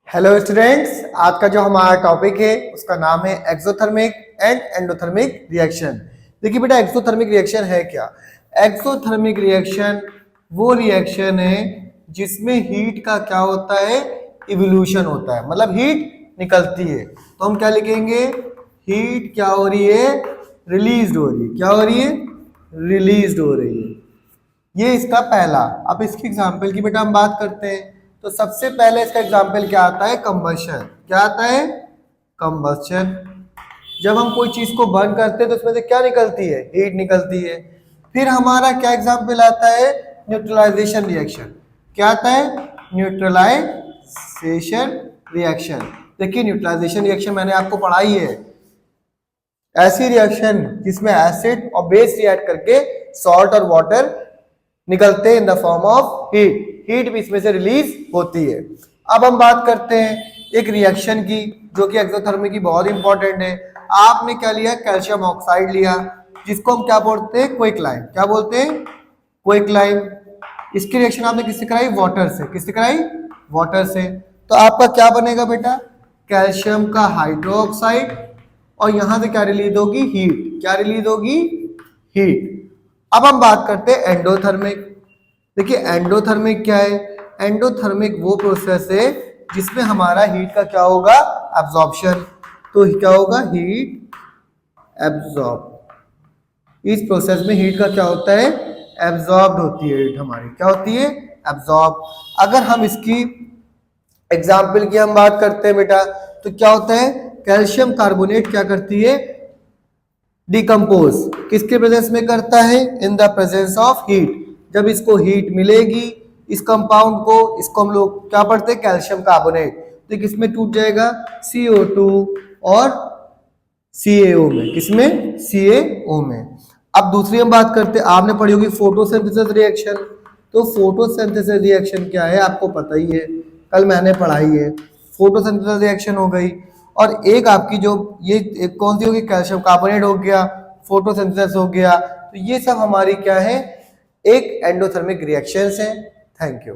Hello students, आज का जो हमारा टॉपिक है उसका नाम है एक्सोथर्मिक एंड एंडोथर्मिक रिएक्शन। देखिए बेटा, एक्सोथर्मिक रिएक्शन है क्या? एक्सोथर्मिक रिएक्शन वो रिएक्शन है जिसमें हीट का क्या होता है, इवोल्यूशन होता है, मतलब हीट निकलती है। तो हम क्या लिखेंगे? हीट क्या हो रही है? रिलीज हो रही है। क्या हो रही है? रिलीज हो रही है। ये इसका पहला। अब इसकी एग्जाम्पल की बेटा हम बात करते हैं। तो सबसे पहले इसका एग्जाम्पल क्या आता है? कंबशन। क्या आता है? कंबशन। जब हम कोई चीज को बर्न करते हैं तो उसमें से क्या निकलती है? हीट निकलती है। फिर हमारा क्या एग्जाम्पल आता है? Neutralization reaction. क्या आता है? Neutralization reaction. देखिए, न्यूट्रलाइजेशन रिएक्शन मैंने आपको पढ़ाई है। ऐसी रिएक्शन जिसमें एसिड और बेस रिएक्ट करके सॉल्ट और वाटर निकलते हैं in the form of heat. Heat भी इसमें से रिलीज होती है। अब हम बात करते हैं एक रिएक्शन की जो कि एक्सोथर्मिक की बहुत इंपॉर्टेंट है। आपने क्या लिया? कैल्शियम ऑक्साइड लिया, जिसको हम क्या बोलते हैं? क्विकलाइम। क्या बोलते हैं? क्विकलाइम। इसकी रिएक्शन आपने किससे कराई? वाटर से। किससे कराई? वाटर से। तो आपका क्या बनेगा बेटा? कैल्शियम का हाइड्रोक्साइड, और यहां से क्या रिलीज होगी? हीट। क्या रिलीज होगी? हीट। अब हम बात करते हैं एंडोथर्मिक। देखिए, एंडोथर्मिक क्या है? एंडोथर्मिक वो प्रोसेस है जिसमें हमारा हीट का क्या होगा? एब्जॉर्प्शन। तो क्या होगा? Heat absorb. इस प्रोसेस में हीट का क्या होता है? एब्जॉर्ब होती है हीट हमारी। क्या होती है? एब्जॉर्ब। अगर हम इसकी एग्जाम्पल की हम बात करते हैं बेटा, तो क्या होता है? कैल्शियम कार्बोनेट क्या करती है? डिकम्पोज। किसके प्रेजेंस में करता है? In the presence of heat. जब इसको हीट मिलेगी इस कंपाउंड को, इसको हम लोग क्या पढ़ते हैं? Calcium carbonate. तो किसमें टूट जाएगा? CO2 और CaO में। किसमें? CaO में। अब दूसरी हम बात करते हैं, आपने पढ़ी होगी फोटोसिंथेसिस रिएक्शन। तो फोटोसिंथेसिस रिएक्शन क्या है आपको पता ही है, कल मैंने पढ़ाई है। फोटोसिंथेसिस रिएक्शन हो गई, और एक आपकी जो ये एक कौन सी होगी? कैल्शियम कार्बोनेट हो गया, फोटोसिंथेसिस हो गया। तो ये सब हमारी क्या है? एक एंडोथर्मिक रिएक्शंस हैं। Thank you.